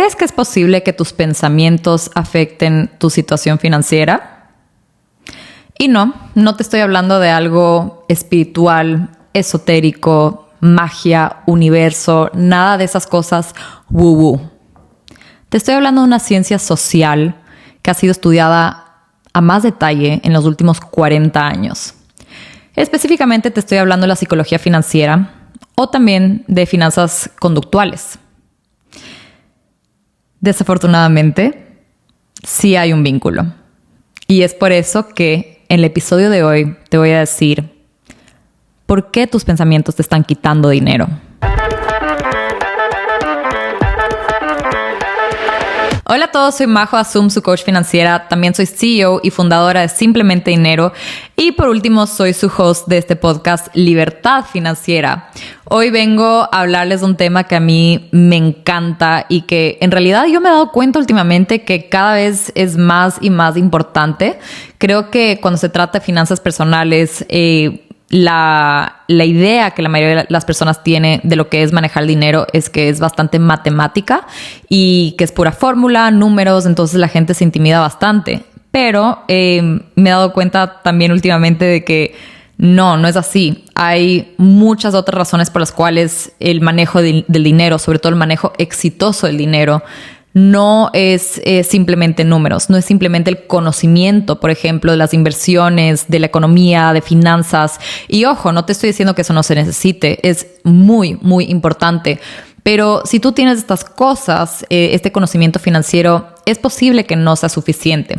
¿Crees que es posible que tus pensamientos afecten tu situación financiera? Y no te estoy hablando de algo espiritual, esotérico, magia, universo, nada de esas cosas woo-woo. Te estoy hablando de una ciencia social que ha sido estudiada a más detalle en los últimos 40 años. Específicamente te estoy hablando de la psicología financiera o también de finanzas conductuales. Desafortunadamente, sí hay un vínculo. Y es por eso que en el episodio de hoy te voy a decir por qué tus pensamientos te están quitando dinero. Hola a todos, soy Majo Asum, su coach financiera. También soy CEO y fundadora de Simplemente Dinero. Y por último, soy su host de este podcast, Libertad Financiera. Hoy vengo a hablarles de un tema que a mí me encanta y que en realidad yo me he dado cuenta últimamente que cada vez es más y más importante. Creo que cuando se trata de finanzas personales, la idea que la mayoría de las personas tiene de lo que es manejar dinero es que es bastante matemática y que es pura fórmula, números, entonces la gente se intimida bastante. Pero me he dado cuenta también últimamente de que no es así. Hay muchas otras razones por las cuales el manejo del dinero, sobre todo el manejo exitoso del dinero, no es simplemente números, no es simplemente el conocimiento, por ejemplo, de las inversiones, de la economía, de finanzas. Y ojo, no te estoy diciendo que eso no se necesite, es muy, muy importante. Pero si tú tienes estas cosas, este conocimiento financiero, es posible que no sea suficiente.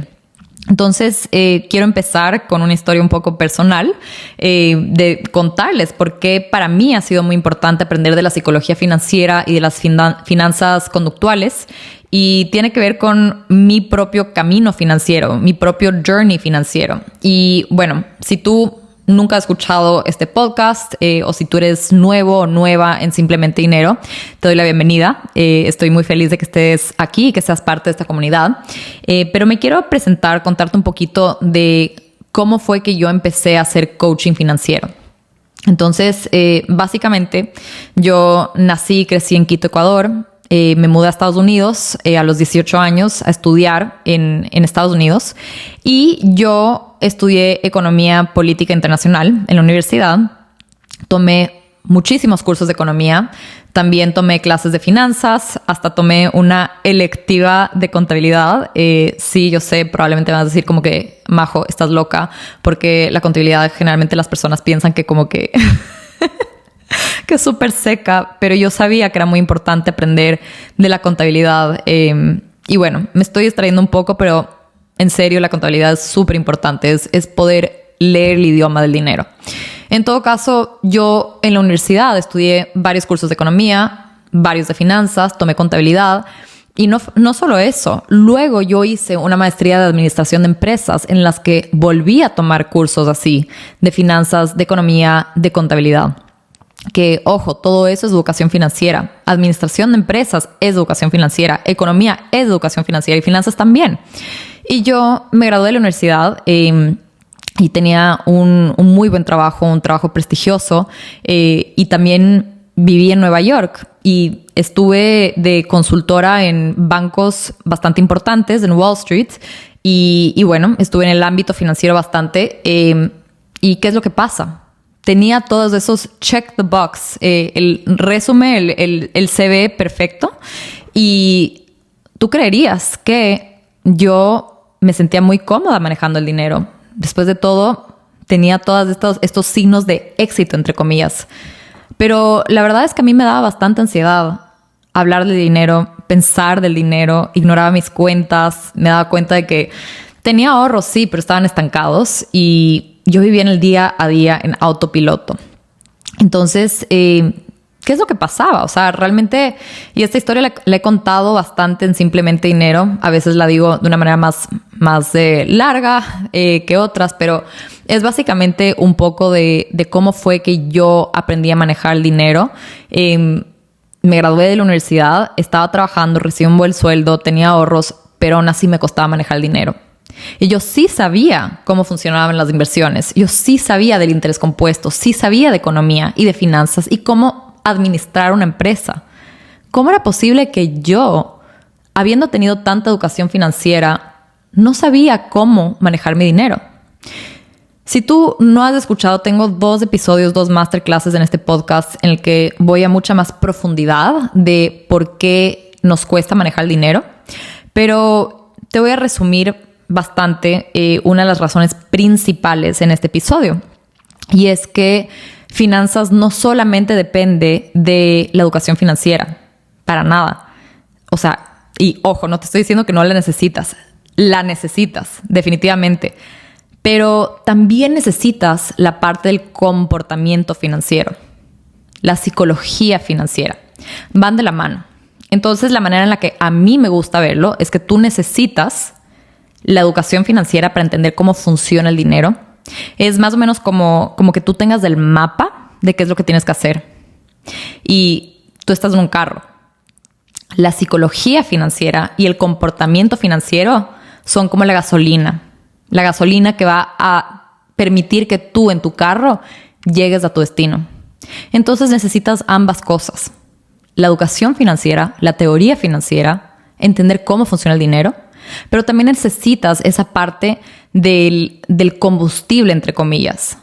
Entonces, quiero empezar con una historia un poco personal de contarles por qué para mí ha sido muy importante aprender de la psicología financiera y de las finanzas conductuales. Y tiene que ver con mi propio camino financiero, mi propio journey financiero. Y bueno, si tú nunca has escuchado este podcast o si tú eres nuevo o nueva en Simplemente Dinero, te doy la bienvenida. Estoy muy feliz de que estés aquí y que seas parte de esta comunidad. Pero me quiero presentar, contarte un poquito de cómo fue que yo empecé a hacer coaching financiero. Entonces, básicamente, yo nací y crecí en Quito, Ecuador. Me mudé a Estados Unidos a los 18 años a estudiar en Estados Unidos y yo estudié Economía Política Internacional en la universidad. Tomé muchísimos cursos de economía, también tomé clases de finanzas, hasta tomé una electiva de contabilidad. Sí, yo sé, probablemente me vas a decir como que, Majo, estás loca, porque la contabilidad generalmente las personas piensan que como que... que es súper seca, pero yo sabía que era muy importante aprender de la contabilidad. Y bueno, me estoy distrayendo un poco, pero en serio la contabilidad es súper importante, es poder leer el idioma del dinero. En todo caso, yo en la universidad estudié varios cursos de economía, varios de finanzas, tomé contabilidad. Y no solo eso, luego yo hice una maestría de administración de empresas en las que volví a tomar cursos así, de finanzas, de economía, de contabilidad. Que, ojo, todo eso es educación financiera. Administración de empresas es educación financiera. Economía es educación financiera y finanzas también. Y yo me gradué de la universidad y tenía un muy buen trabajo, un trabajo prestigioso. Y también viví en Nueva York y estuve de consultora en bancos bastante importantes en Wall Street. Y bueno, estuve en el ámbito financiero bastante. ¿Y qué es lo que pasa? Tenía todos esos check the box, el resumen, el CV perfecto. Y tú creerías que yo me sentía muy cómoda manejando el dinero. Después de todo, tenía todos estos signos de éxito, entre comillas. Pero la verdad es que a mí me daba bastante ansiedad hablar de dinero, pensar del dinero, ignoraba mis cuentas. Me daba cuenta de que tenía ahorros, sí, pero estaban estancados y yo vivía en el día a día en autopiloto. Entonces, ¿qué es lo que pasaba? O sea, realmente, y esta historia la he contado bastante en Simplemente Dinero. A veces la digo de una manera más larga que otras, pero es básicamente un poco de cómo fue que yo aprendí a manejar el dinero. Me gradué de la universidad, estaba trabajando, recibí un buen sueldo, tenía ahorros, pero aún así me costaba manejar el dinero. Y yo sí sabía cómo funcionaban las inversiones. Yo sí sabía del interés compuesto, sí sabía de economía y de finanzas y cómo administrar una empresa. ¿Cómo era posible que yo habiendo tenido tanta educación financiera, no sabía cómo manejar mi dinero. Si tú no has escuchado, tengo 2 episodios, 2 masterclasses en este podcast en el que voy a mucha más profundidad de por qué nos cuesta manejar el dinero. Pero te voy a resumir bastante una de las razones principales en este episodio. Y es que finanzas no solamente depende de la educación financiera, para nada. O sea, y ojo, no te estoy diciendo que no la necesitas definitivamente. Pero también necesitas la parte del comportamiento financiero, la psicología financiera. Van de la mano. Entonces, la manera en la que a mí me gusta verlo es que tú necesitas la educación financiera para entender cómo funciona el dinero. Es más o menos como que tú tengas el mapa de qué es lo que tienes que hacer. Y tú estás en un carro. La psicología financiera y el comportamiento financiero son como la gasolina. La gasolina que va a permitir que tú en tu carro llegues a tu destino. Entonces necesitas ambas cosas. La educación financiera, la teoría financiera, entender cómo funciona el dinero, pero también necesitas esa parte del combustible, entre comillas,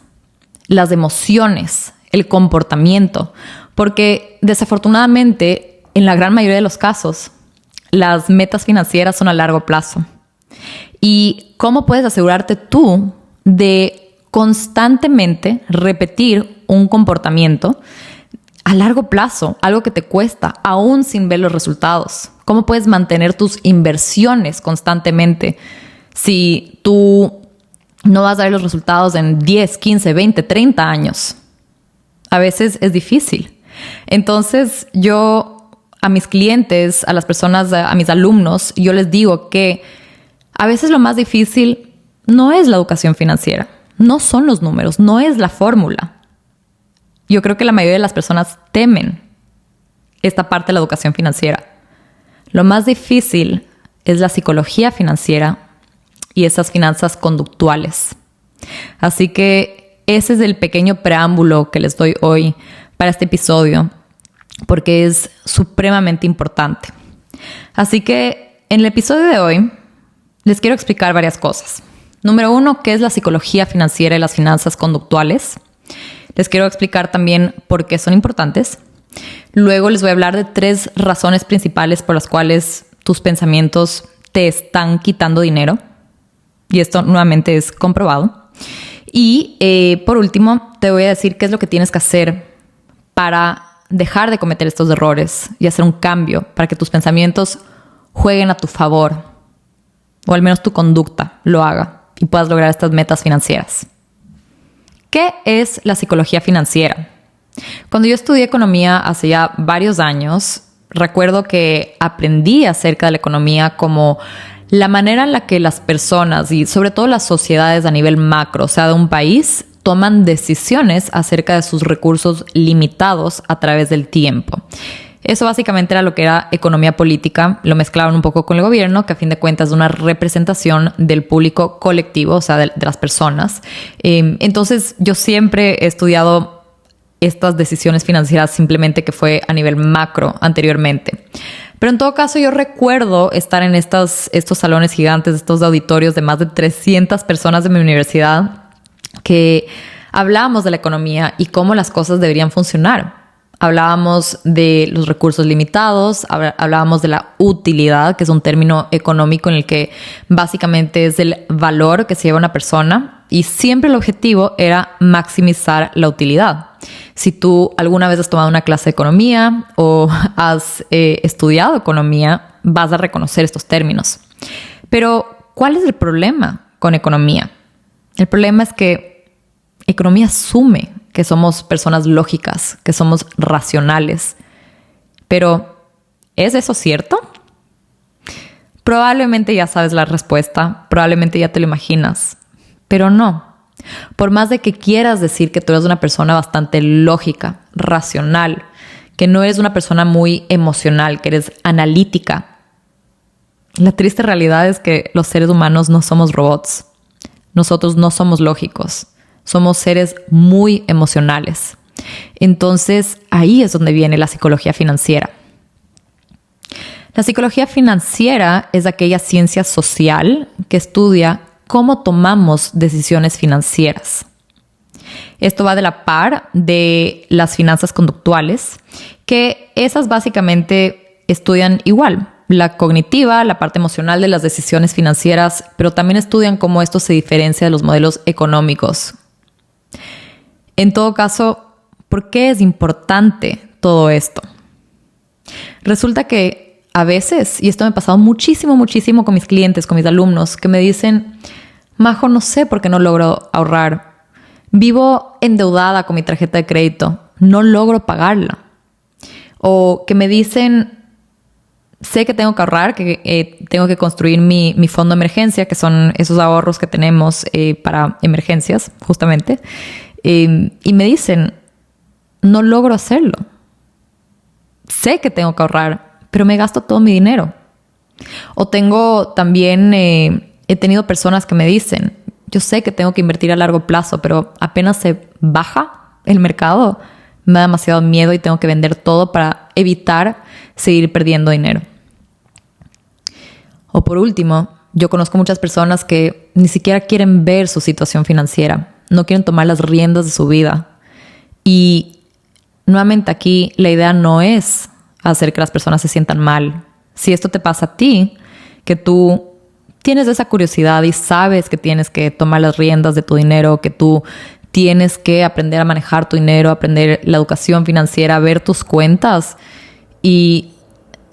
las emociones, el comportamiento, porque desafortunadamente, en la gran mayoría de los casos, las metas financieras son a largo plazo. ¿Y cómo puedes asegurarte tú de constantemente repetir un comportamiento a largo plazo, algo que te cuesta, aún sin ver los resultados? ¿Cómo puedes mantener tus inversiones constantemente si tú no vas a ver los resultados en 10, 15, 20, 30 años? A veces es difícil. Entonces, yo a mis clientes, a las personas, a mis alumnos, yo les digo que a veces lo más difícil no es la educación financiera, no son los números, no es la fórmula. Yo creo que la mayoría de las personas temen esta parte de la educación financiera. Lo más difícil es la psicología financiera y esas finanzas conductuales. Así que ese es el pequeño preámbulo que les doy hoy para este episodio, porque es supremamente importante. Así que en el episodio de hoy les quiero explicar varias cosas. Número 1, ¿qué es la psicología financiera y las finanzas conductuales? Les quiero explicar también por qué son importantes. Luego les voy a hablar de 3 razones principales por las cuales tus pensamientos te están quitando dinero. Y esto nuevamente es comprobado. Y por último, te voy a decir qué es lo que tienes que hacer para dejar de cometer estos errores y hacer un cambio para que tus pensamientos jueguen a tu favor, o al menos tu conducta lo haga y puedas lograr estas metas financieras. ¿Qué es la psicología financiera? Cuando yo estudié economía hace ya varios años, recuerdo que aprendí acerca de la economía como la manera en la que las personas y sobre todo las sociedades a nivel macro, o sea, de un país, toman decisiones acerca de sus recursos limitados a través del tiempo. Eso básicamente era lo que era economía política. Lo mezclaban un poco con el gobierno, que a fin de cuentas es una representación del público colectivo, o sea, de las personas. Entonces, yo siempre he estudiado estas decisiones financieras simplemente que fue a nivel macro anteriormente. Pero en todo caso, yo recuerdo estar en estos salones gigantes, estos auditorios de más de 300 personas de mi universidad, que hablábamos de la economía y cómo las cosas deberían funcionar. Hablábamos de los recursos limitados, hablábamos de la utilidad, que es un término económico en el que básicamente es el valor que se lleva una persona, y siempre el objetivo era maximizar la utilidad. Si tú alguna vez has tomado una clase de economía o has estudiado economía, vas a reconocer estos términos. Pero, ¿cuál es el problema con economía? El problema es que economía asume que somos personas lógicas, que somos racionales. Pero, ¿es eso cierto? Probablemente ya sabes la respuesta, probablemente ya te lo imaginas, pero no. Por más de que quieras decir que tú eres una persona bastante lógica, racional, que no eres una persona muy emocional, que eres analítica, la triste realidad es que los seres humanos no somos robots. Nosotros no somos lógicos. Somos seres muy emocionales. Entonces, ahí es donde viene la psicología financiera. La psicología financiera es aquella ciencia social que estudia cómo tomamos decisiones financieras. Esto va de la par de las finanzas conductuales, que esas básicamente estudian igual, la cognitiva, la parte emocional de las decisiones financieras, pero también estudian cómo esto se diferencia de los modelos económicos. En todo caso, ¿por qué es importante todo esto? Resulta que a veces, y esto me ha pasado muchísimo con mis clientes, con mis alumnos, que me dicen, Majo, no sé por qué no logro ahorrar. Vivo endeudada con mi tarjeta de crédito, no logro pagarla. O que me dicen, sé que tengo que ahorrar, que tengo que construir mi fondo de emergencia, que son esos ahorros que tenemos para emergencias, justamente. Y me dicen, no logro hacerlo. Sé que tengo que ahorrar, pero me gasto todo mi dinero. O tengo también, he tenido personas que me dicen, yo sé que tengo que invertir a largo plazo, pero apenas se baja el mercado, me da demasiado miedo y tengo que vender todo para evitar seguir perdiendo dinero. O por último, yo conozco muchas personas que ni siquiera quieren ver su situación financiera, no quieren tomar las riendas de su vida. Y nuevamente aquí la idea no es hacer que las personas se sientan mal. Si esto te pasa a ti, que tú tienes esa curiosidad y sabes que tienes que tomar las riendas de tu dinero, que tú tienes que aprender a manejar tu dinero, aprender la educación financiera, ver tus cuentas, y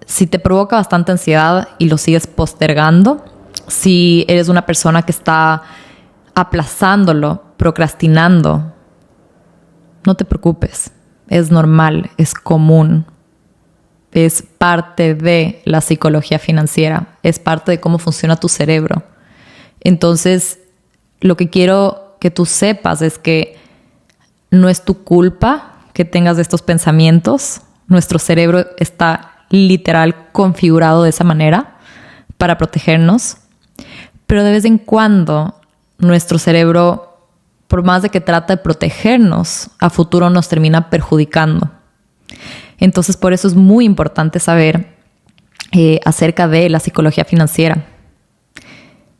si te provoca bastante ansiedad y lo sigues postergando, si eres una persona que está aplazándolo, procrastinando, no te preocupes, es normal, es común. Es parte de la psicología financiera, es parte de cómo funciona tu cerebro. Entonces, lo que quiero que tú sepas es que no es tu culpa que tengas estos pensamientos. Nuestro cerebro está literal configurado de esa manera para protegernos. Pero de vez en cuando, nuestro cerebro, por más de que trata de protegernos, a futuro nos termina perjudicando. Entonces, por eso es muy importante saber acerca de la psicología financiera.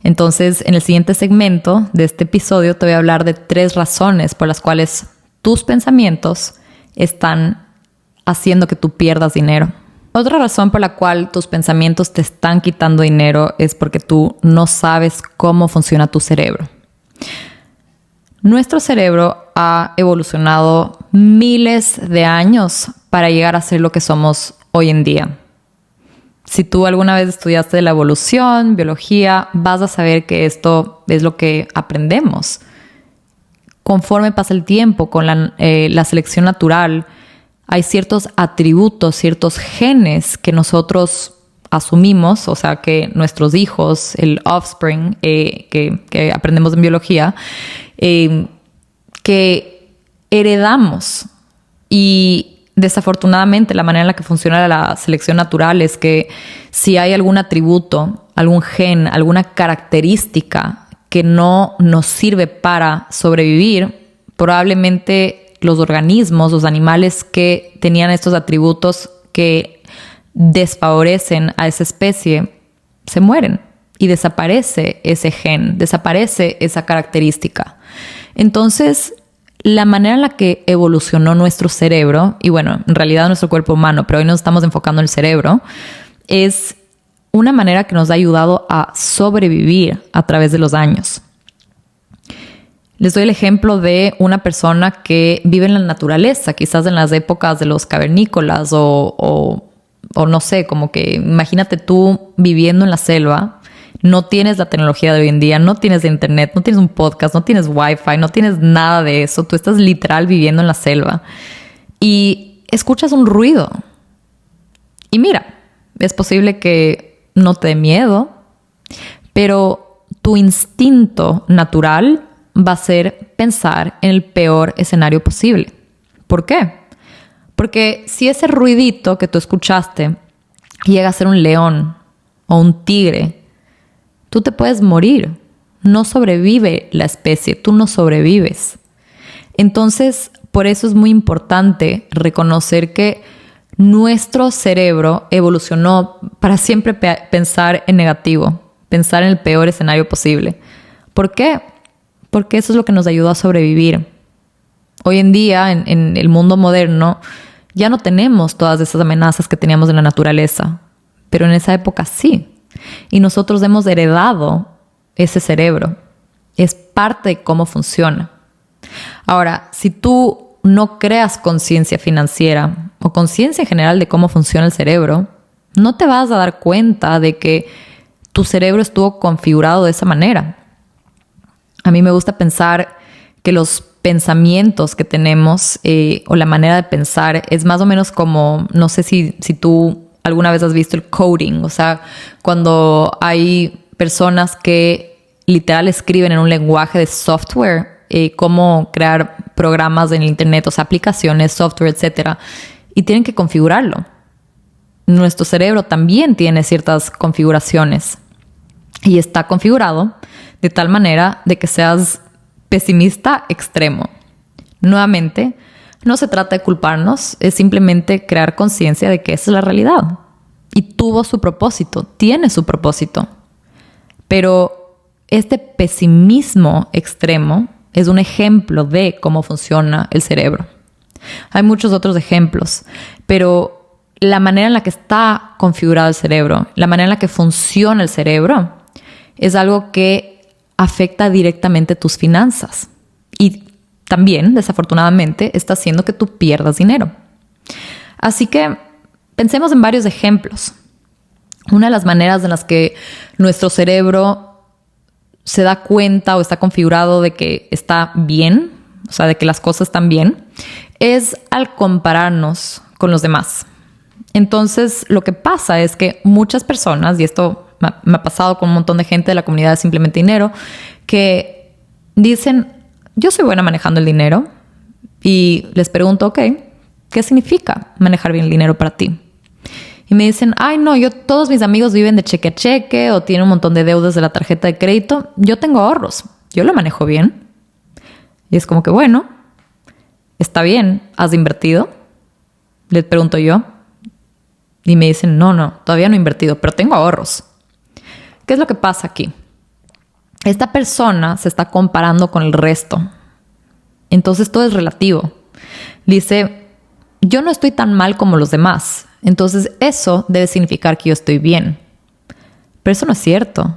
Entonces, en el siguiente segmento de este episodio te voy a hablar de 3 razones por las cuales tus pensamientos están haciendo que tú pierdas dinero. Otra razón por la cual tus pensamientos te están quitando dinero es porque tú no sabes cómo funciona tu cerebro. Nuestro cerebro ha evolucionado miles de años para llegar a ser lo que somos hoy en día. Si tú alguna vez estudiaste la evolución, biología, vas a saber que esto es lo que aprendemos. Conforme pasa el tiempo con la selección natural, hay ciertos atributos, ciertos genes que nosotros asumimos, o sea, que nuestros hijos, el offspring, que aprendemos en biología, que heredamos. Y desafortunadamente la manera en la que funciona la selección natural es que si hay algún atributo, algún gen, alguna característica que no nos sirve para sobrevivir, probablemente los organismos, los animales que tenían estos atributos que desfavorecen a esa especie, se mueren y desaparece ese gen, desaparece esa característica. Entonces, la manera en la que evolucionó nuestro cerebro, y bueno, en realidad nuestro cuerpo humano, pero hoy nos estamos enfocando en el cerebro, es una manera que nos ha ayudado a sobrevivir a través de los años. Les doy el ejemplo de una persona que vive en la naturaleza, quizás en las épocas de los cavernícolas o no sé, como que imagínate tú viviendo en la selva. No tienes la tecnología de hoy en día, no tienes internet, no tienes un podcast, no tienes wifi, no tienes nada de eso. Tú estás literal viviendo en la selva y escuchas un ruido. Y mira, es posible que no te dé miedo, pero tu instinto natural va a ser pensar en el peor escenario posible. ¿Por qué? Porque si ese ruidito que tú escuchaste llega a ser un león o un tigre, tú te puedes morir. No sobrevive la especie, tú no sobrevives. Entonces, por eso es muy importante reconocer que nuestro cerebro evolucionó para siempre pensar en negativo, pensar en el peor escenario posible. ¿Por qué? Porque eso es lo que nos ayudó a sobrevivir. Hoy en día, en el mundo moderno, ya no tenemos todas esas amenazas que teníamos en la naturaleza, pero en esa época sí. Y nosotros hemos heredado ese cerebro. Es parte de cómo funciona. Ahora, si tú no creas conciencia financiera o conciencia en general de cómo funciona el cerebro, no te vas a dar cuenta de que tu cerebro estuvo configurado de esa manera. A mí me gusta pensar que los pensamientos que tenemos o la manera de pensar es más o menos como, no sé si tú alguna vez has visto el coding, o sea, cuando hay personas que literal escriben en un lenguaje de software, cómo crear programas en el internet, o sea, aplicaciones, software, etcétera, y tienen que configurarlo. Nuestro cerebro también tiene ciertas configuraciones y está configurado de tal manera de que seas pesimista extremo. Nuevamente, no se trata de culparnos, es simplemente crear conciencia de que esa es la realidad. Y tuvo su propósito, tiene su propósito. Pero este pesimismo extremo es un ejemplo de cómo funciona el cerebro. Hay muchos otros ejemplos, pero la manera en la que está configurado el cerebro, la manera en la que funciona el cerebro, es algo que afecta directamente tus finanzas. Y también, desafortunadamente, está haciendo que tú pierdas dinero. Así que pensemos en varios ejemplos. Una de las maneras en las que nuestro cerebro se da cuenta o está configurado de que está bien, o sea, de que las cosas están bien, es al compararnos con los demás. Entonces, lo que pasa es que muchas personas, y esto me ha pasado con un montón de gente de la comunidad de Simplemente Dinero, que dicen, yo soy buena manejando el dinero, y les pregunto, ok, ¿qué significa manejar bien el dinero para ti? Y me dicen, ay no, todos mis amigos viven de cheque a cheque o tienen un montón de deudas de la tarjeta de crédito. Yo tengo ahorros, yo lo manejo bien. Y es como que, bueno, está bien, ¿has invertido? Les pregunto yo. Y me dicen, no, todavía no he invertido, pero tengo ahorros. ¿Qué es lo que pasa aquí? Esta persona se está comparando con el resto. Entonces todo es relativo. Dice, yo no estoy tan mal como los demás. Entonces eso debe significar que yo estoy bien. Pero eso no es cierto.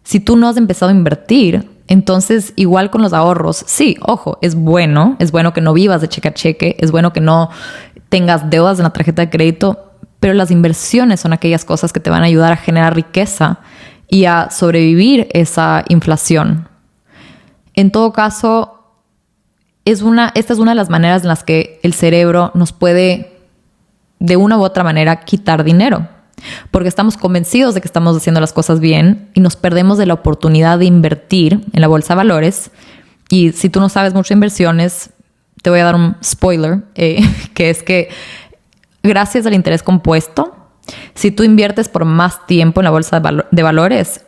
Si tú no has empezado a invertir, entonces igual con los ahorros, sí, ojo, es bueno que no vivas de cheque a cheque, es bueno que no tengas deudas en la tarjeta de crédito, pero las inversiones son aquellas cosas que te van a ayudar a generar riqueza y a sobrevivir esa inflación. En todo caso, esta es una de las maneras en las que el cerebro nos puede, de una u otra manera, quitar dinero. Porque estamos convencidos de que estamos haciendo las cosas bien y nos perdemos de la oportunidad de invertir en la bolsa de valores. Y si tú no sabes mucho de inversiones, te voy a dar un spoiler, que es que gracias al interés compuesto, si tú inviertes por más tiempo en la bolsa de valores,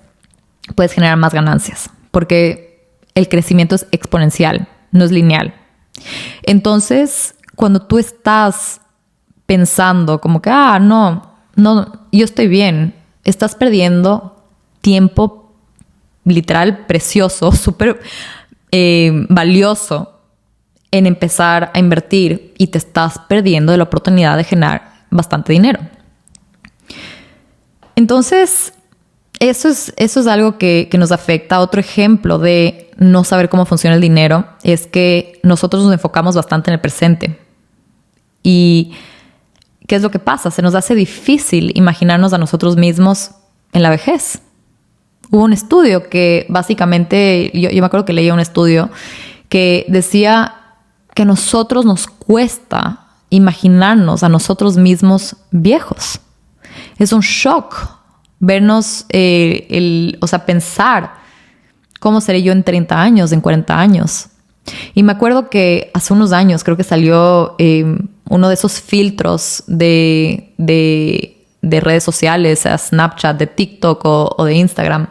puedes generar más ganancias. Porque el crecimiento es exponencial, no es lineal. Entonces, cuando tú estás pensando como que, no, yo estoy bien, estás perdiendo tiempo literal precioso, súper valioso en empezar a invertir y te estás perdiendo de la oportunidad de generar bastante dinero. Entonces, eso es algo que nos afecta. Otro ejemplo de no saber cómo funciona el dinero es que nosotros nos enfocamos bastante en el presente. Y ¿qué es lo que pasa? Se nos hace difícil imaginarnos a nosotros mismos en la vejez. Hubo un estudio que básicamente, yo me acuerdo que leía un estudio que decía que a nosotros nos cuesta imaginarnos a nosotros mismos viejos. Es un shock vernos, pensar cómo seré yo en 30 años, en 40 años. Y me acuerdo que hace unos años creo que salió uno de esos filtros de redes sociales, a Snapchat, de TikTok o de Instagram.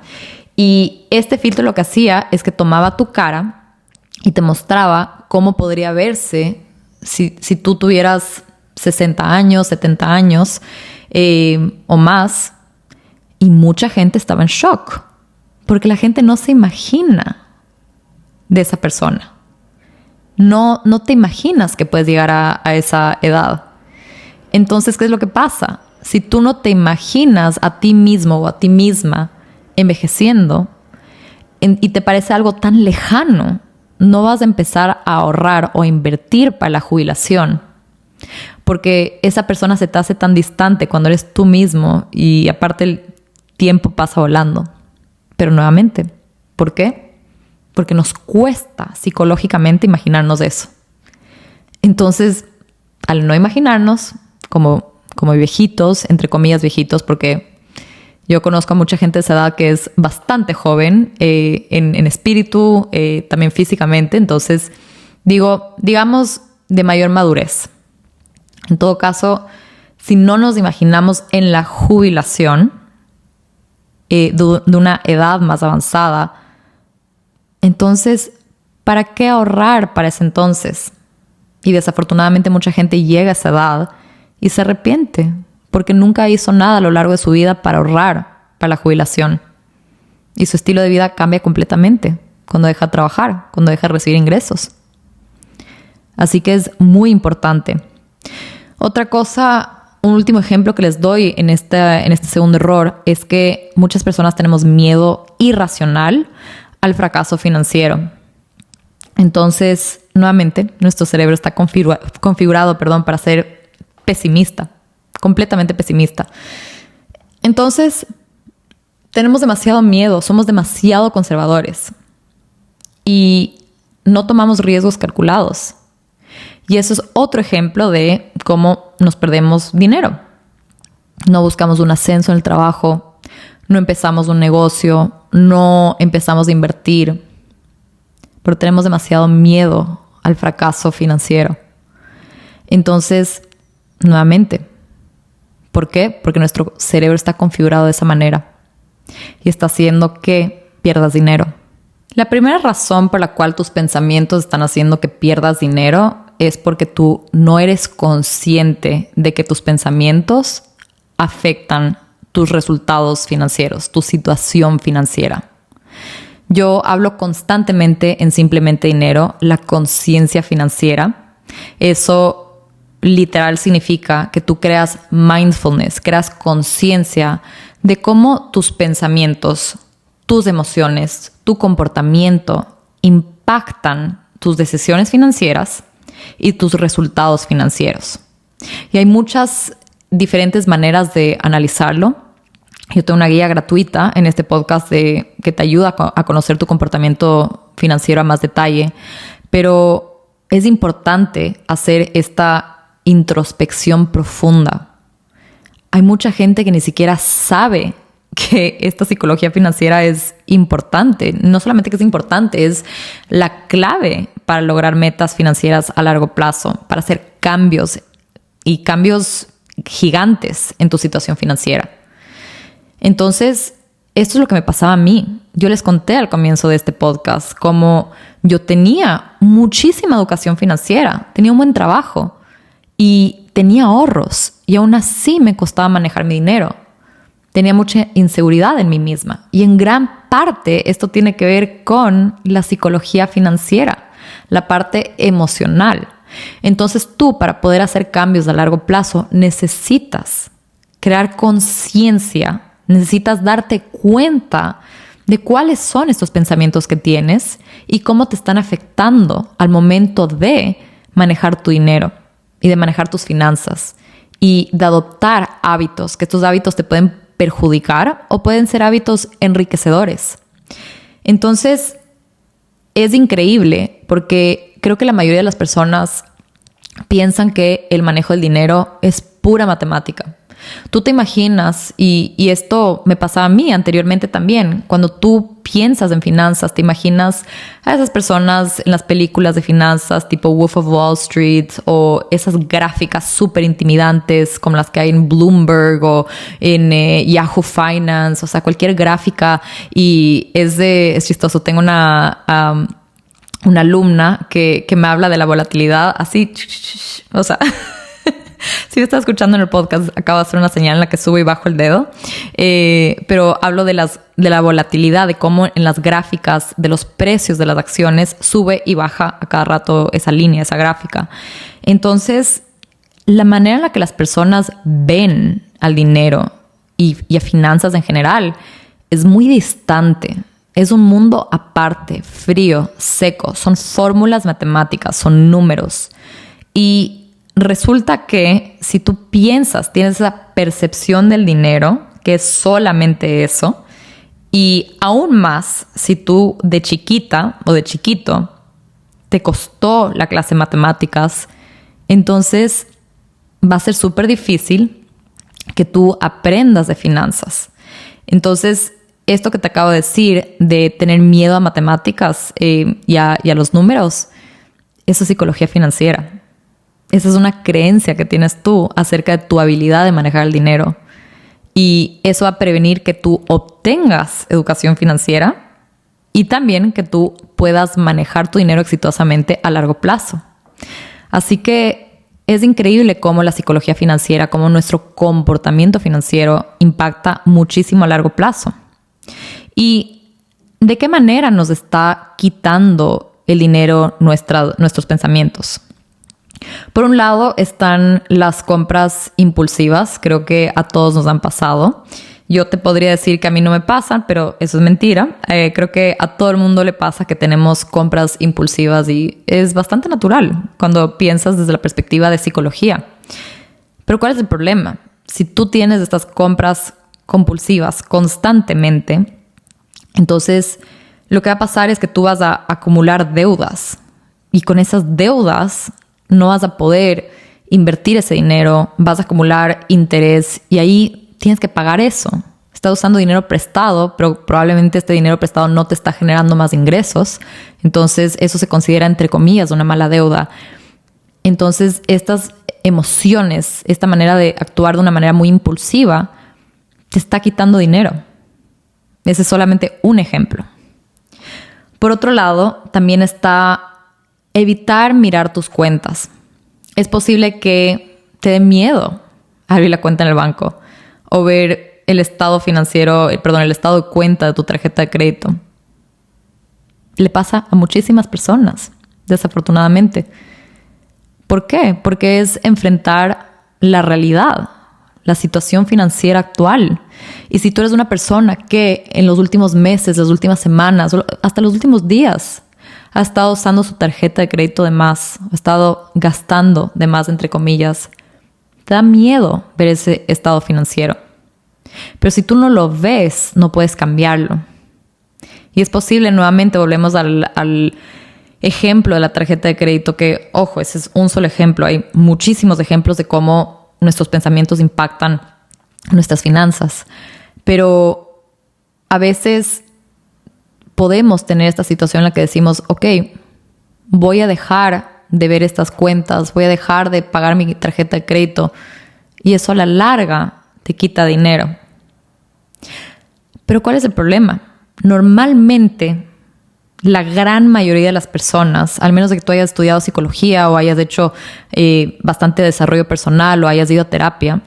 Y este filtro lo que hacía es que tomaba tu cara y te mostraba cómo podría verse si tú tuvieras 60 años, 70 años o más. Y mucha gente estaba en shock porque la gente no se imagina de esa persona. No te imaginas que puedes llegar a esa edad. Entonces, ¿qué es lo que pasa? Si tú no te imaginas a ti mismo o a ti misma envejeciendo y te parece algo tan lejano, no vas a empezar a ahorrar o a invertir para la jubilación. Porque esa persona se te hace tan distante cuando eres tú mismo y aparte el tiempo pasa volando. Pero nuevamente, ¿por qué? Porque nos cuesta psicológicamente imaginarnos eso. Entonces, al no imaginarnos como viejitos, entre comillas viejitos, porque yo conozco a mucha gente de esa edad que es bastante joven en espíritu, también físicamente. Entonces, digamos de mayor madurez. En todo caso, si no nos imaginamos en la jubilación de una edad más avanzada, entonces, ¿para qué ahorrar para ese entonces? Y desafortunadamente mucha gente llega a esa edad y se arrepiente porque nunca hizo nada a lo largo de su vida para ahorrar para la jubilación. Y su estilo de vida cambia completamente cuando deja de trabajar, cuando deja de recibir ingresos. Así que es muy importante. Otra cosa, un último ejemplo que les doy en este segundo error es que muchas personas tenemos miedo irracional al fracaso financiero. Entonces, nuevamente, nuestro cerebro está configurado para ser pesimista, completamente pesimista. Entonces, tenemos demasiado miedo, somos demasiado conservadores y no tomamos riesgos calculados. Y eso es otro ejemplo de cómo nos perdemos dinero. No buscamos un ascenso en el trabajo, no empezamos un negocio, no empezamos a invertir, pero tenemos demasiado miedo al fracaso financiero. Entonces, nuevamente, ¿por qué? Porque nuestro cerebro está configurado de esa manera y está haciendo que pierdas dinero. La primera razón por la cual tus pensamientos están haciendo que pierdas dinero es porque tú no eres consciente de que tus pensamientos afectan tus resultados financieros, tu situación financiera. Yo hablo constantemente en Simplemente Dinero, la conciencia financiera. Eso literal significa que tú creas mindfulness, creas conciencia de cómo tus pensamientos, tus emociones, tu comportamiento impactan tus decisiones financieras y tus resultados financieros. Y hay muchas diferentes maneras de analizarlo. Yo tengo una guía gratuita en este podcast que te ayuda a conocer tu comportamiento financiero a más detalle, pero es importante hacer esta introspección profunda. Hay mucha gente que ni siquiera sabe que esta psicología financiera es importante. No solamente que es importante, es la clave para lograr metas financieras a largo plazo, para hacer cambios y cambios gigantes en tu situación financiera. Entonces, esto es lo que me pasaba a mí. Yo les conté al comienzo de este podcast cómo yo tenía muchísima educación financiera, tenía un buen trabajo y tenía ahorros y aún así me costaba manejar mi dinero. Tenía mucha inseguridad en mí misma y en gran parte esto tiene que ver con la psicología financiera, la parte emocional. Entonces tú, para poder hacer cambios a largo plazo, necesitas crear conciencia, necesitas darte cuenta de cuáles son estos pensamientos que tienes y cómo te están afectando al momento de manejar tu dinero y de manejar tus finanzas y de adoptar hábitos, que estos hábitos te pueden perjudicar o pueden ser hábitos enriquecedores. Entonces, es increíble porque creo que la mayoría de las personas piensan que el manejo del dinero es pura matemática. Tú te imaginas, y esto me pasaba a mí anteriormente también, cuando tú piensas en finanzas, te imaginas a esas personas en las películas de finanzas tipo Wolf of Wall Street o esas gráficas súper intimidantes como las que hay en Bloomberg o en Yahoo Finance, o sea, cualquier gráfica. Y es chistoso. Tengo una alumna que me habla de la volatilidad así, o sea... Si me estás escuchando en el podcast, acabo de hacer una señal en la que subo y bajo el dedo. Pero hablo de la volatilidad, de cómo en las gráficas de los precios de las acciones sube y baja a cada rato esa línea, esa gráfica. Entonces, la manera en la que las personas ven al dinero y a finanzas en general es muy distante. Es un mundo aparte, frío, seco. Son fórmulas matemáticas, son números. Y resulta que si tú piensas, tienes esa percepción del dinero, que es solamente eso, y aún más si tú de chiquita o de chiquito te costó la clase de matemáticas, entonces va a ser súper difícil que tú aprendas de finanzas. Entonces, esto que te acabo de decir de tener miedo a matemáticas y a los números, eso es psicología financiera. Esa es una creencia que tienes tú acerca de tu habilidad de manejar el dinero. Y eso va a prevenir que tú obtengas educación financiera y también que tú puedas manejar tu dinero exitosamente a largo plazo. Así que es increíble cómo la psicología financiera, cómo nuestro comportamiento financiero impacta muchísimo a largo plazo. ¿Y de qué manera nos está quitando el dinero nuestros pensamientos? Por un lado están las compras impulsivas. Creo que a todos nos han pasado. Yo te podría decir que a mí no me pasan, pero eso es mentira. Creo que a todo el mundo le pasa que tenemos compras impulsivas y es bastante natural cuando piensas desde la perspectiva de psicología. Pero ¿cuál es el problema? Si tú tienes estas compras compulsivas constantemente, entonces lo que va a pasar es que tú vas a acumular deudas y con esas deudas no vas a poder invertir ese dinero, vas a acumular interés y ahí tienes que pagar eso. Estás usando dinero prestado, pero probablemente este dinero prestado no te está generando más ingresos. Entonces eso se considera, entre comillas, una mala deuda. Entonces estas emociones, esta manera de actuar de una manera muy impulsiva, te está quitando dinero. Ese es solamente un ejemplo. Por otro lado, también está evitar mirar tus cuentas. Es posible que te dé miedo abrir la cuenta en el banco o ver el estado el estado de cuenta de tu tarjeta de crédito. Le pasa a muchísimas personas, desafortunadamente. ¿Por qué? Porque es enfrentar la realidad, la situación financiera actual. Y si tú eres una persona que en los últimos meses, las últimas semanas, hasta los últimos días, ha estado usando su tarjeta de crédito de más, ha estado gastando de más, entre comillas, te da miedo ver ese estado financiero. Pero si tú no lo ves, no puedes cambiarlo. Y es posible, nuevamente volvemos al ejemplo de la tarjeta de crédito, que, ojo, ese es un solo ejemplo. Hay muchísimos ejemplos de cómo nuestros pensamientos impactan nuestras finanzas. Pero a veces podemos tener esta situación en la que decimos, ok, voy a dejar de ver estas cuentas, voy a dejar de pagar mi tarjeta de crédito y eso a la larga te quita dinero. Pero ¿cuál es el problema? Normalmente, la gran mayoría de las personas, al menos de que tú hayas estudiado psicología o hayas hecho bastante desarrollo personal o hayas ido a terapia,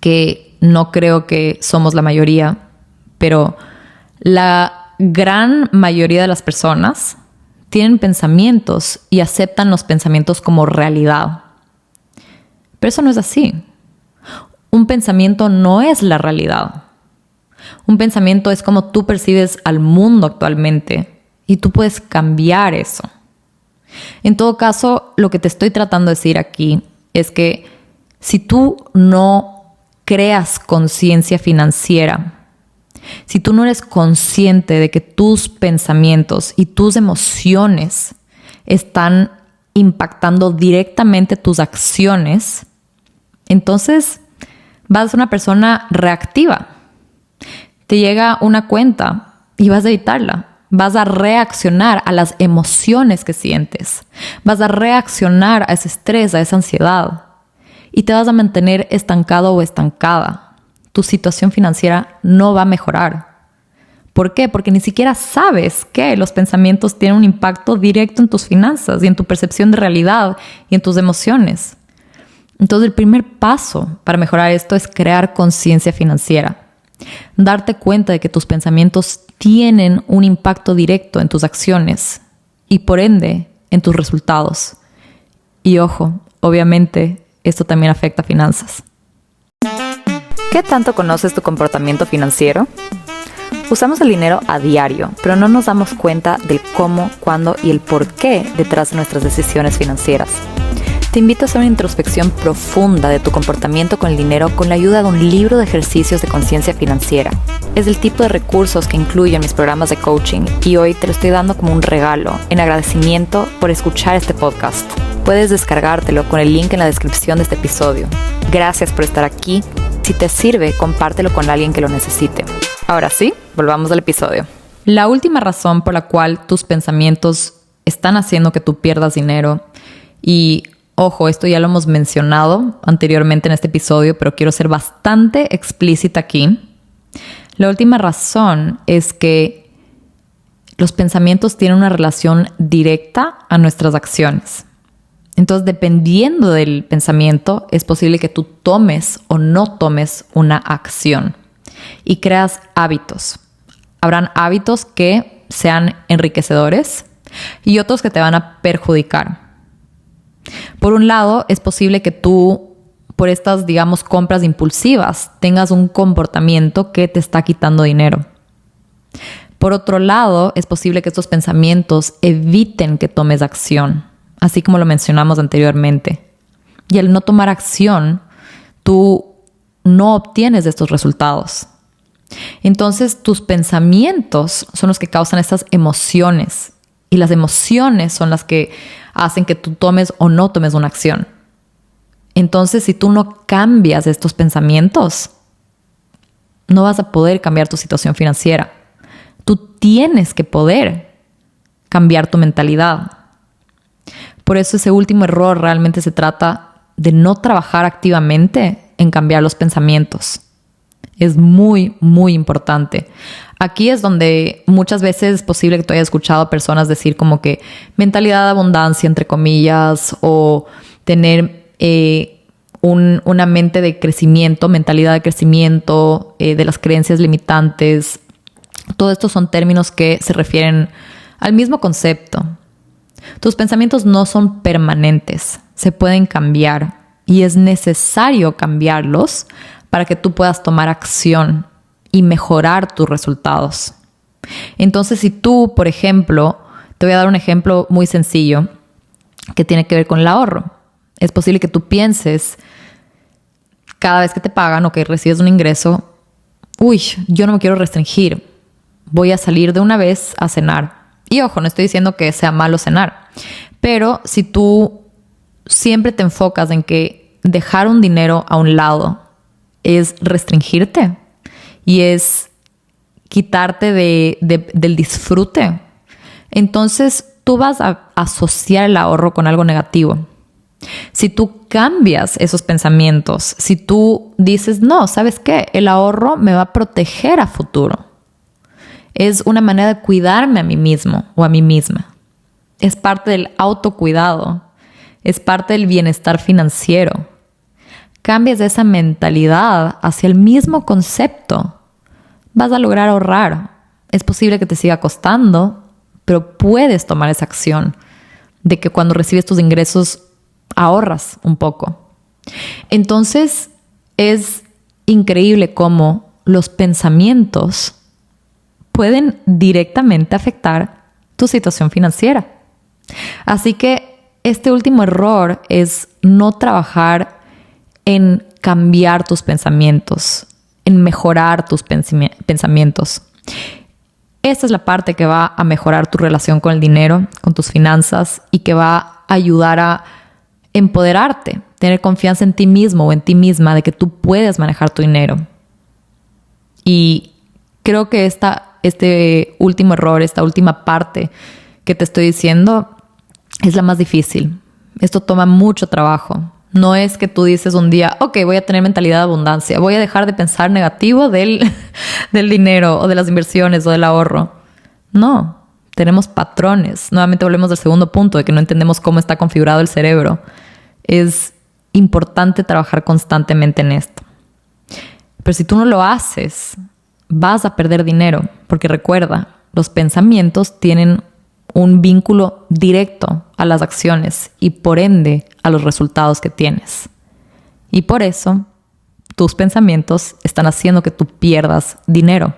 que no creo que somos la mayoría, pero la gran mayoría de las personas tienen pensamientos y aceptan los pensamientos como realidad. Pero eso no es así. Un pensamiento no es la realidad. Un pensamiento es como tú percibes al mundo actualmente y tú puedes cambiar eso. En todo caso, lo que te estoy tratando de decir aquí es que si tú no creas conciencia financiera, si tú no eres consciente de que tus pensamientos y tus emociones están impactando directamente tus acciones, entonces vas a ser una persona reactiva. Te llega una cuenta y vas a evitarla. Vas a reaccionar a las emociones que sientes. Vas a reaccionar a ese estrés, a esa ansiedad. Y te vas a mantener estancado o estancada. Tu situación financiera no va a mejorar. ¿Por qué? Porque ni siquiera sabes que los pensamientos tienen un impacto directo en tus finanzas y en tu percepción de realidad y en tus emociones. Entonces, el primer paso para mejorar esto es crear conciencia financiera. Darte cuenta de que tus pensamientos tienen un impacto directo en tus acciones y por ende en tus resultados. Y ojo, obviamente esto también afecta a finanzas. ¿Qué tanto conoces tu comportamiento financiero? Usamos el dinero a diario, pero no nos damos cuenta del cómo, cuándo y el por qué detrás de nuestras decisiones financieras. Te invito a hacer una introspección profunda de tu comportamiento con el dinero con la ayuda de un libro de ejercicios de conciencia financiera. Es el tipo de recursos que incluyo en mis programas de coaching y hoy te lo estoy dando como un regalo en agradecimiento por escuchar este podcast. Puedes descargártelo con el link en la descripción de este episodio. Gracias por estar aquí. Si te sirve, compártelo con alguien que lo necesite. Ahora sí, volvamos al episodio. La última razón por la cual tus pensamientos están haciendo que tú pierdas dinero y ojo, esto ya lo hemos mencionado anteriormente en este episodio, pero quiero ser bastante explícita aquí. La última razón es que los pensamientos tienen una relación directa a nuestras acciones. Entonces, dependiendo del pensamiento, es posible que tú tomes o no tomes una acción y creas hábitos. Habrán hábitos que sean enriquecedores y otros que te van a perjudicar. Por un lado, es posible que tú, por estas, digamos, compras impulsivas, tengas un comportamiento que te está quitando dinero. Por otro lado, es posible que estos pensamientos eviten que tomes acción, así como lo mencionamos anteriormente. Y al no tomar acción, tú no obtienes estos resultados. Entonces, tus pensamientos son los que causan estas emociones. Y las emociones son las que hacen que tú tomes o no tomes una acción. Entonces, si tú no cambias estos pensamientos, no vas a poder cambiar tu situación financiera. Tú tienes que poder cambiar tu mentalidad. Por eso ese último error realmente se trata de no trabajar activamente en cambiar los pensamientos. Es muy, muy importante. Aquí es donde muchas veces es posible que tú hayas escuchado a personas decir como que mentalidad de abundancia, entre comillas, o tener una mente de crecimiento, mentalidad de crecimiento, de las creencias limitantes. Todo esto son términos que se refieren al mismo concepto. Tus pensamientos no son permanentes, se pueden cambiar y es necesario cambiarlos para que tú puedas tomar acción y mejorar tus resultados. Entonces, si tú, por ejemplo, te voy a dar un ejemplo muy sencillo que tiene que ver con el ahorro. Es posible que tú pienses cada vez que te pagan o que recibes un ingreso, yo no me quiero restringir, voy a salir de una vez a cenar. Y ojo, no estoy diciendo que sea malo cenar, pero si tú siempre te enfocas en que dejar un dinero a un lado es restringirte y es quitarte del disfrute, entonces tú vas a asociar el ahorro con algo negativo. Si tú cambias esos pensamientos, si tú dices, no, ¿sabes qué? El ahorro me va a proteger a futuro. Es una manera de cuidarme a mí mismo o a mí misma. Es parte del autocuidado. Es parte del bienestar financiero. Cambias esa mentalidad hacia el mismo concepto, vas a lograr ahorrar. Es posible que te siga costando, pero puedes tomar esa acción de que cuando recibes tus ingresos ahorras un poco. Entonces, es increíble cómo los pensamientos pueden directamente afectar tu situación financiera. Así que este último error es no trabajar en cambiar tus pensamientos, en mejorar tus pensamientos. Esta es la parte que va a mejorar tu relación con el dinero, con tus finanzas y que va a ayudar a empoderarte, tener confianza en ti mismo o en ti misma de que tú puedes manejar tu dinero. Y creo que este último error, esta última parte que te estoy diciendo es la más difícil. Esto toma mucho trabajo. No es que tú dices un día, ok, voy a tener mentalidad de abundancia, voy a dejar de pensar negativo del dinero o de las inversiones o del ahorro. No, tenemos patrones. Nuevamente volvemos al segundo punto de que no entendemos cómo está configurado el cerebro. Es importante trabajar constantemente en esto. Pero si tú no lo haces, vas a perder dinero, porque recuerda, los pensamientos tienen un vínculo directo a las acciones y por ende a los resultados que tienes. Y por eso, tus pensamientos están haciendo que tú pierdas dinero.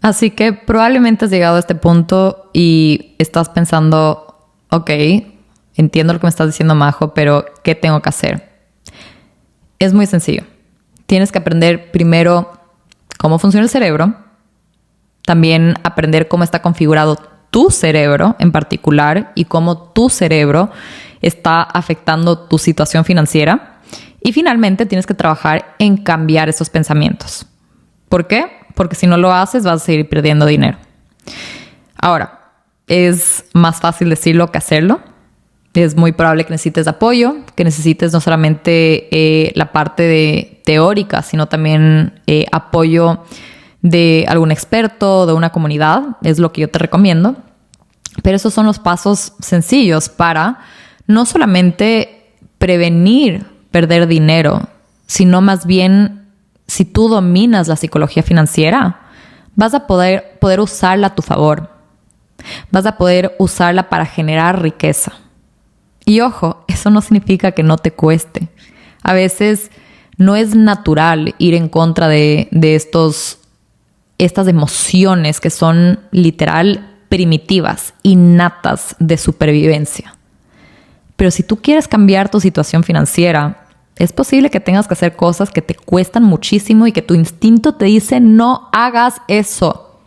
Así que probablemente has llegado a este punto y estás pensando, ok, entiendo lo que me estás diciendo, Majo, pero ¿qué tengo que hacer? Es muy sencillo. Tienes que aprender primero cómo funciona el cerebro, también aprender cómo está configurado tu cerebro en particular y cómo tu cerebro está afectando tu situación financiera. Y finalmente tienes que trabajar en cambiar esos pensamientos. ¿Por qué? Porque si no lo haces vas a seguir perdiendo dinero. Ahora, es más fácil decirlo que hacerlo. Es muy probable que necesites apoyo, que necesites no solamente la parte teórica, sino también apoyo de algún experto, de una comunidad. Es lo que yo te recomiendo. Pero esos son los pasos sencillos para no solamente prevenir perder dinero, sino más bien, si tú dominas la psicología financiera, vas a poder usarla a tu favor. Vas a poder usarla para generar riqueza. Y ojo, eso no significa que no te cueste. A veces no es natural ir en contra de estas emociones que son literal primitivas, innatas de supervivencia. Pero si tú quieres cambiar tu situación financiera, es posible que tengas que hacer cosas que te cuestan muchísimo y que tu instinto te dice no hagas eso.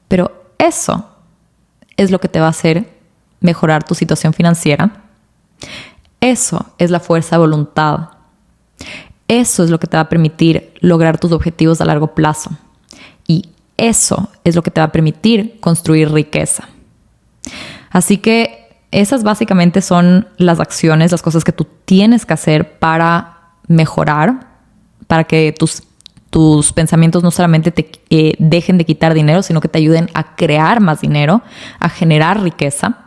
Pero eso es lo que te va a hacer mejorar tu situación financiera. Eso es la fuerza de voluntad. Eso es lo que te va a permitir lograr tus objetivos a largo plazo. Y eso es lo que te va a permitir construir riqueza. Así que esas básicamente son las acciones, las cosas que tú tienes que hacer para mejorar, para que tus pensamientos no solamente te dejen de quitar dinero, sino que te ayuden a crear más dinero, a generar riqueza.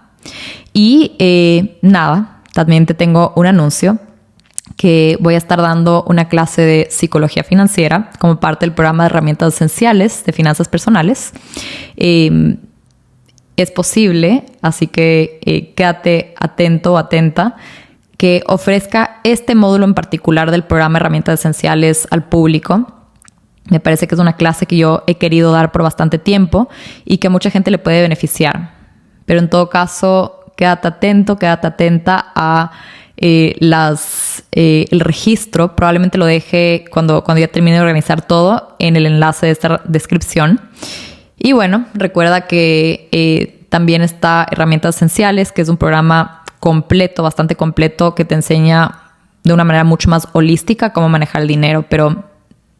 Y también te tengo un anuncio que voy a estar dando una clase de psicología financiera como parte del programa de herramientas esenciales de finanzas personales. Es posible, así que quédate atento o atenta, que ofrezca este módulo en particular del programa Herramientas Esenciales al público. Me parece que es una clase que yo he querido dar por bastante tiempo y que a mucha gente le puede beneficiar. Pero en todo caso, quédate atento, quédate atenta a el registro. Probablemente lo deje cuando ya termine de organizar todo en el enlace de esta descripción. Y bueno, recuerda que también está Herramientas Esenciales, que es un programa completo, bastante completo, que te enseña de una manera mucho más holística cómo manejar el dinero. Pero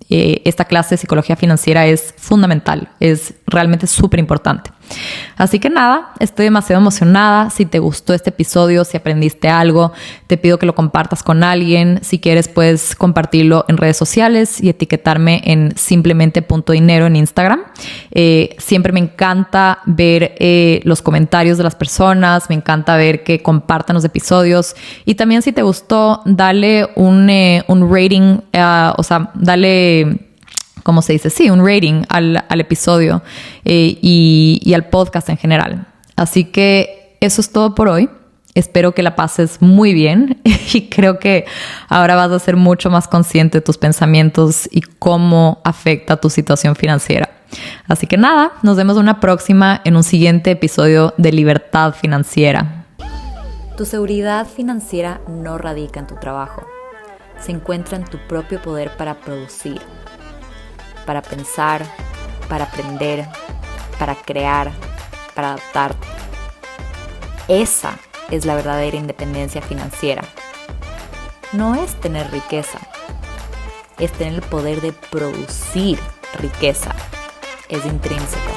esta clase de psicología financiera es fundamental, es realmente súper importante. Así que nada, estoy demasiado emocionada. Si te gustó este episodio, si aprendiste algo, te pido que lo compartas con alguien. Si quieres, puedes compartirlo en redes sociales y etiquetarme en simplemente.dinero en Instagram. Siempre me encanta ver los comentarios de las personas, me encanta ver que compartan los episodios. Y también, si te gustó, dale un rating, dale... ¿cómo se dice? Sí, un rating al episodio y al podcast en general. Así que eso es todo por hoy. Espero que la pases muy bien y creo que ahora vas a ser mucho más consciente de tus pensamientos y cómo afecta tu situación financiera. Así que nada, nos vemos una próxima en un siguiente episodio de Libertad Financiera. Tu seguridad financiera no radica en tu trabajo. Se encuentra en tu propio poder para producir, para pensar, para aprender, para crear, para adaptarte. Esa es la verdadera independencia financiera. No es tener riqueza, es tener el poder de producir riqueza. Es intrínseco.